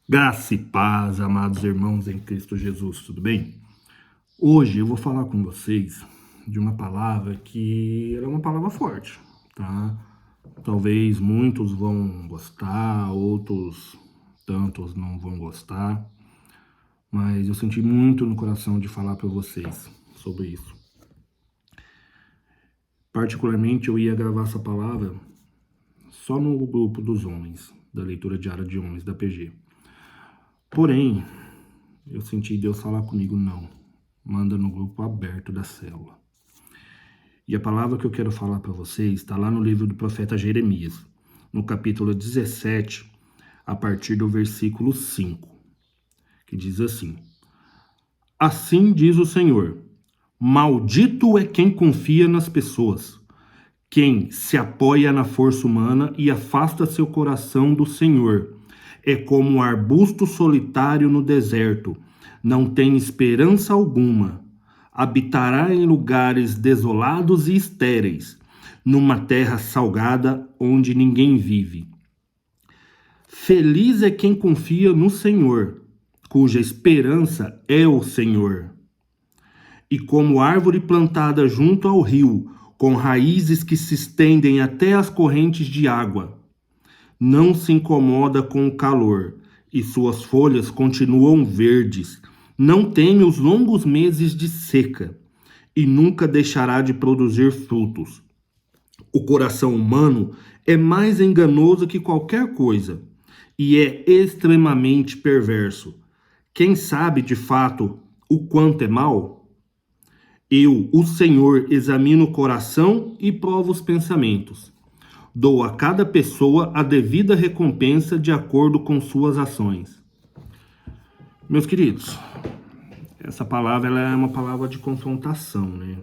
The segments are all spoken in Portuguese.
Graça e paz, amados irmãos em Cristo Jesus, tudo bem? Hoje eu vou falar com vocês de uma palavra que é uma palavra forte, tá? Talvez muitos vão gostar, outros tantos não vão gostar, mas eu senti muito no coração de falar para vocês sobre isso. Particularmente eu ia gravar essa palavra só no grupo dos homens, da leitura diária de homens da PG. Porém, eu senti Deus falar comigo, não. Manda no grupo aberto da célula. E a palavra que eu quero falar para vocês está lá no livro do profeta Jeremias, no capítulo 17, a partir do versículo 5, que diz assim: Assim diz o Senhor, maldito é quem confia nas pessoas, quem se apoia na força humana e afasta seu coração do Senhor. É como um arbusto solitário no deserto, não tem esperança alguma. Habitará em lugares desolados e estéreis, numa terra salgada onde ninguém vive. Feliz é quem confia no Senhor, cuja esperança é o Senhor. E como árvore plantada junto ao rio, com raízes que se estendem até as correntes de água, não se incomoda com o calor, e suas folhas continuam verdes. Não teme os longos meses de seca, e nunca deixará de produzir frutos. O coração humano é mais enganoso que qualquer coisa, e é extremamente perverso. Quem sabe de fato o quanto é mal? Eu, o Senhor, examino o coração e provo os pensamentos. Dou a cada pessoa a devida recompensa de acordo com suas ações. Meus queridos, essa palavra ela é uma palavra de confrontação, né?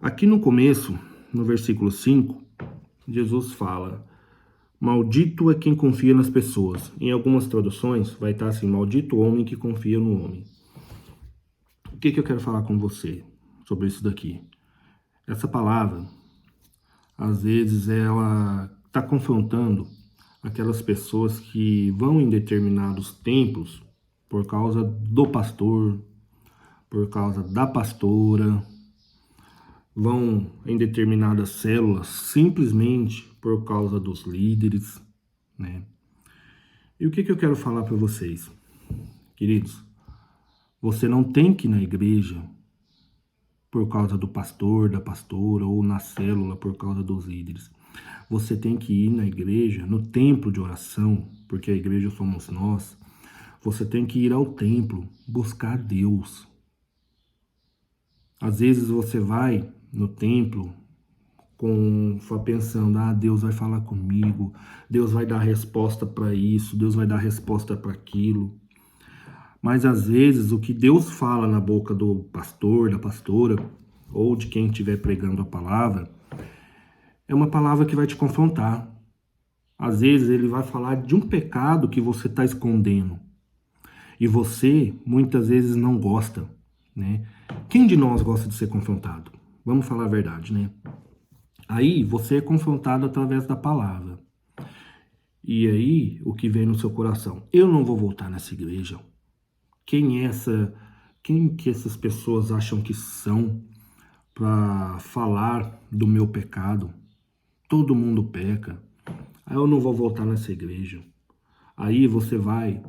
Aqui no começo, no versículo 5, Jesus fala: maldito é quem confia nas pessoas. Em algumas traduções vai estar assim: maldito o homem que confia no homem. O que eu quero falar com você sobre isso daqui? Essa palavra, às vezes, ela está confrontando aquelas pessoas que vão em determinados templos por causa do pastor, por causa da pastora, vão em determinadas células simplesmente por causa dos líderes, né? E o que eu quero falar para vocês, queridos? Você não tem que ir na igreja por causa do pastor, da pastora, ou na célula por causa dos líderes. Você tem que ir na igreja, no templo de oração, porque a igreja somos nós. Você tem que ir ao templo, buscar Deus. Às vezes você vai no templo só pensando, Deus vai falar comigo, Deus vai dar resposta para isso, Deus vai dar resposta para aquilo. Mas às vezes o que Deus fala na boca do pastor, da pastora, ou de quem estiver pregando a palavra, é uma palavra que vai te confrontar. Às vezes ele vai falar de um pecado que você está escondendo. E você, muitas vezes, não gosta, né? Quem de nós gosta de ser confrontado? Vamos falar a verdade, né? Aí você é confrontado através da palavra. E aí, o que vem no seu coração? Eu não vou voltar nessa igreja. Quem que essas pessoas acham que são para falar do meu pecado? Todo mundo peca. Aí eu não vou voltar nessa igreja. Aí você vai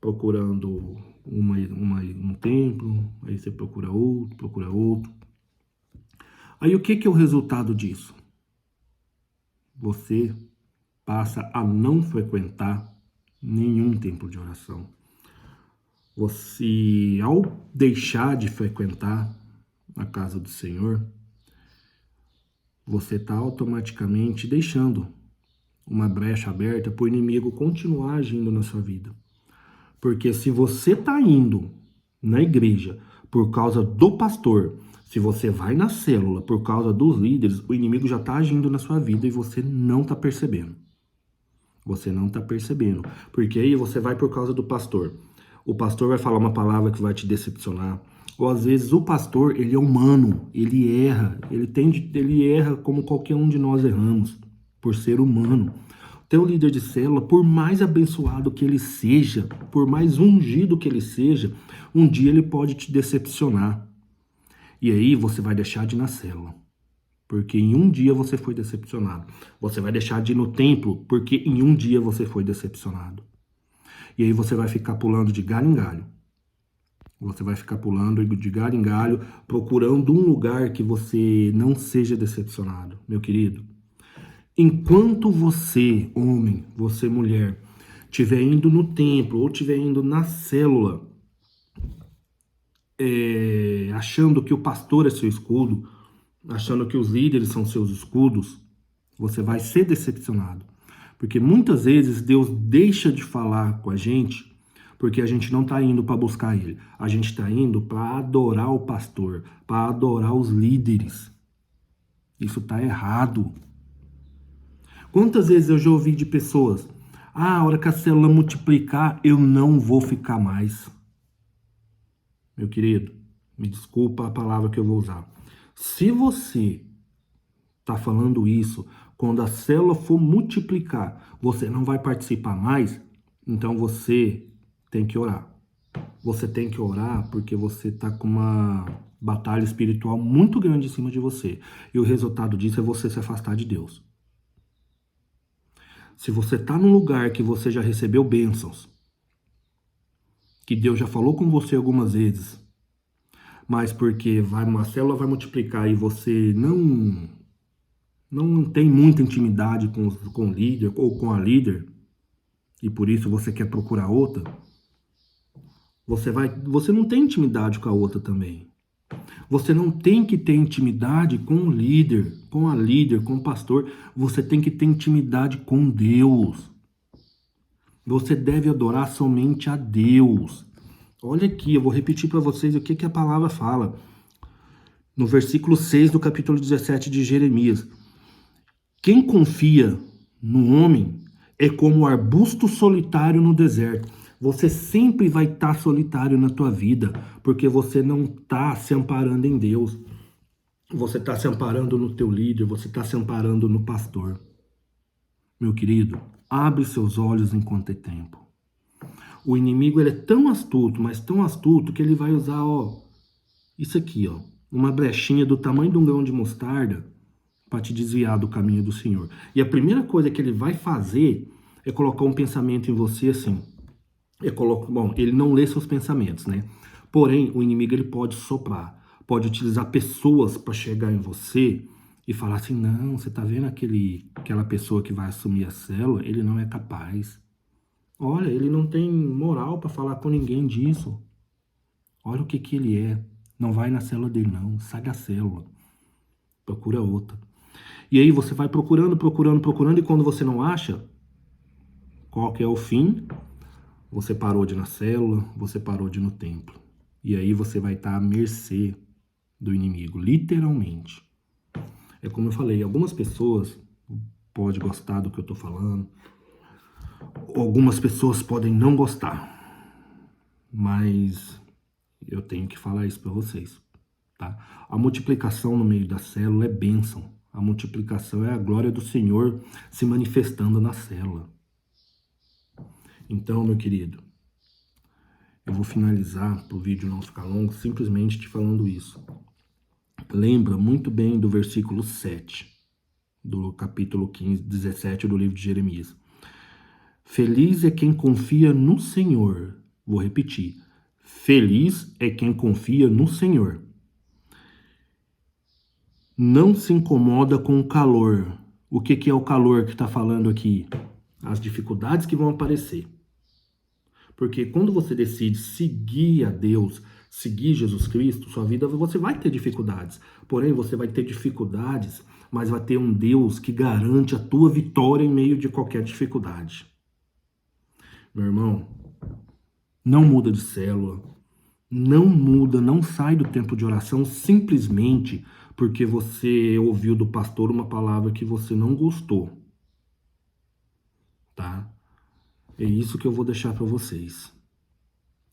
procurando um templo, aí você procura outro. Aí o que é o resultado disso? Você passa a não frequentar nenhum templo de oração. Você, ao deixar de frequentar a casa do Senhor, você está automaticamente deixando uma brecha aberta para o inimigo continuar agindo na sua vida. Porque se você está indo na igreja por causa do pastor, se você vai na célula por causa dos líderes, o inimigo já está agindo na sua vida e você não está percebendo. Você não está percebendo. Porque aí você vai por causa do pastor. O pastor vai falar uma palavra que vai te decepcionar. Ou às vezes o pastor, ele é humano, ele erra. Ele erra como qualquer um de nós erramos, por ser humano. Teu líder de célula, por mais abençoado que ele seja, por mais ungido que ele seja, um dia ele pode te decepcionar. E aí você vai deixar de ir na célula, porque em um dia você foi decepcionado. Você vai deixar de ir no templo, porque em um dia você foi decepcionado. E aí você vai ficar pulando de galho em galho. Você vai ficar pulando de galho em galho, procurando um lugar que você não seja decepcionado, meu querido. Enquanto você, homem, você, mulher, estiver indo no templo ou estiver indo na célula, achando que o pastor é seu escudo, achando que os líderes são seus escudos, você vai ser decepcionado. Porque muitas vezes Deus deixa de falar com a gente porque a gente não está indo para buscar Ele. A gente está indo para adorar o pastor, para adorar os líderes. Isso está errado. Quantas vezes eu já ouvi de pessoas: a hora que a célula multiplicar, eu não vou ficar mais. Meu querido, me desculpa a palavra que eu vou usar. Se você está falando isso, quando a célula for multiplicar, você não vai participar mais, então você tem que orar. Você tem que orar porque você está com uma batalha espiritual muito grande em cima de você. E o resultado disso é você se afastar de Deus. Se você está num lugar que você já recebeu bênçãos, que Deus já falou com você algumas vezes, mas porque uma célula vai multiplicar e você não tem muita intimidade com o líder ou com a líder, e por isso você quer procurar outra, você não tem intimidade com a outra também. Você não tem que ter intimidade com o líder, com a líder, com o pastor. Você tem que ter intimidade com Deus. Você deve adorar somente a Deus. Olha aqui, eu vou repetir para vocês o que a palavra fala. No versículo 6 do capítulo 17 de Jeremias. Quem confia no homem é como o arbusto solitário no deserto. Você sempre vai estar solitário na tua vida, porque você não está se amparando em Deus. Você está se amparando no teu líder, você está se amparando no pastor. Meu querido, abre seus olhos enquanto é tempo. O inimigo ele é tão astuto, mas tão astuto, que ele vai usar, isso aqui, uma brechinha do tamanho de um grão de mostarda para te desviar do caminho do Senhor. E a primeira coisa que ele vai fazer é colocar um pensamento em você assim. Ele não lê seus pensamentos, né? Porém, o inimigo ele pode soprar, pode utilizar pessoas para chegar em você e falar assim: não, você tá vendo aquela pessoa que vai assumir a célula? Ele não é capaz. Olha, ele não tem moral para falar com ninguém disso. Olha o que ele é. Não vai na célula dele, não. Sai da célula. Procura outra. E aí você vai procurando, e quando você não acha, qual que é o fim? Você parou de ir na célula, você parou de ir no templo. E aí você vai estar à mercê do inimigo, literalmente. É como eu falei, algumas pessoas podem gostar do que eu estou falando, algumas pessoas podem não gostar, mas eu tenho que falar isso para vocês, tá? A multiplicação no meio da célula é bênção. A multiplicação é a glória do Senhor se manifestando na célula. Então, meu querido, eu vou finalizar para o vídeo não ficar longo, simplesmente te falando isso. Lembra muito bem do versículo 7, do capítulo 17 do livro de Jeremias. Feliz é quem confia no Senhor. Vou repetir. Feliz é quem confia no Senhor. Não se incomoda com o calor. O que é o calor que está falando aqui? As dificuldades que vão aparecer. Porque quando você decide seguir a Deus, seguir Jesus Cristo, sua vida, você vai ter dificuldades. Porém, você vai ter dificuldades, mas vai ter um Deus que garante a tua vitória em meio de qualquer dificuldade. Meu irmão, não muda de célula, não sai do tempo de oração simplesmente porque você ouviu do pastor uma palavra que você não gostou, tá? É isso que eu vou deixar para vocês.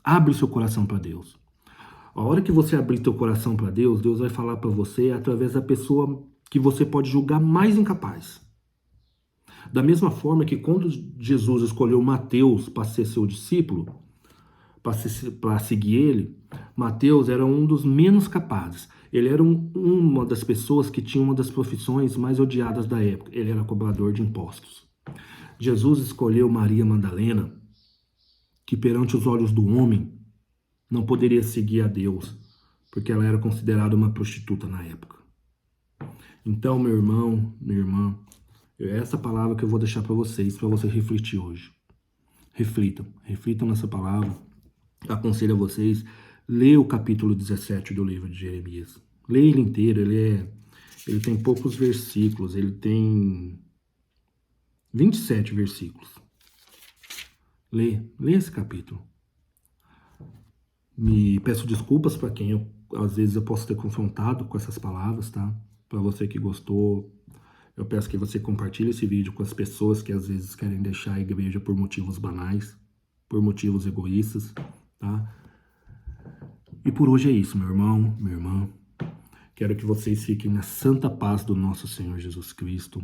Abre seu coração para Deus. A hora que você abrir seu coração para Deus, Deus vai falar para você através da pessoa que você pode julgar mais incapaz. Da mesma forma que quando Jesus escolheu Mateus para ser seu discípulo, para seguir ele, Mateus era um dos menos capazes. Ele era uma das pessoas que tinha uma das profissões mais odiadas da época. Ele era cobrador de impostos. Jesus escolheu Maria Madalena, que perante os olhos do homem não poderia seguir a Deus, porque ela era considerada uma prostituta na época. Então, meu irmão, minha irmã, é essa palavra que eu vou deixar para vocês refletir hoje. Reflitam nessa palavra. Aconselho a vocês, lê o capítulo 17 do livro de Jeremias. Lê ele inteiro, ele tem poucos versículos, ele tem 27 versículos. Lê esse capítulo. Me peço desculpas para quem às vezes eu posso ter confrontado com essas palavras, tá? Para você que gostou, eu peço que você compartilhe esse vídeo com as pessoas que às vezes querem deixar a igreja por motivos banais, por motivos egoístas, tá? E por hoje é isso, meu irmão, minha irmã. Quero que vocês fiquem na santa paz do nosso Senhor Jesus Cristo.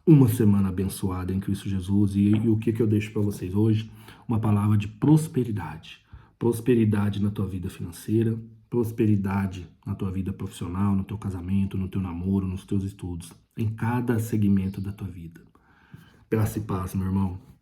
Uma semana abençoada em Cristo Jesus. E o que eu deixo para vocês hoje? Uma palavra de prosperidade. Prosperidade na tua vida financeira, prosperidade na tua vida profissional, no teu casamento, no teu namoro, nos teus estudos, em cada segmento da tua vida. Graça e paz, meu irmão.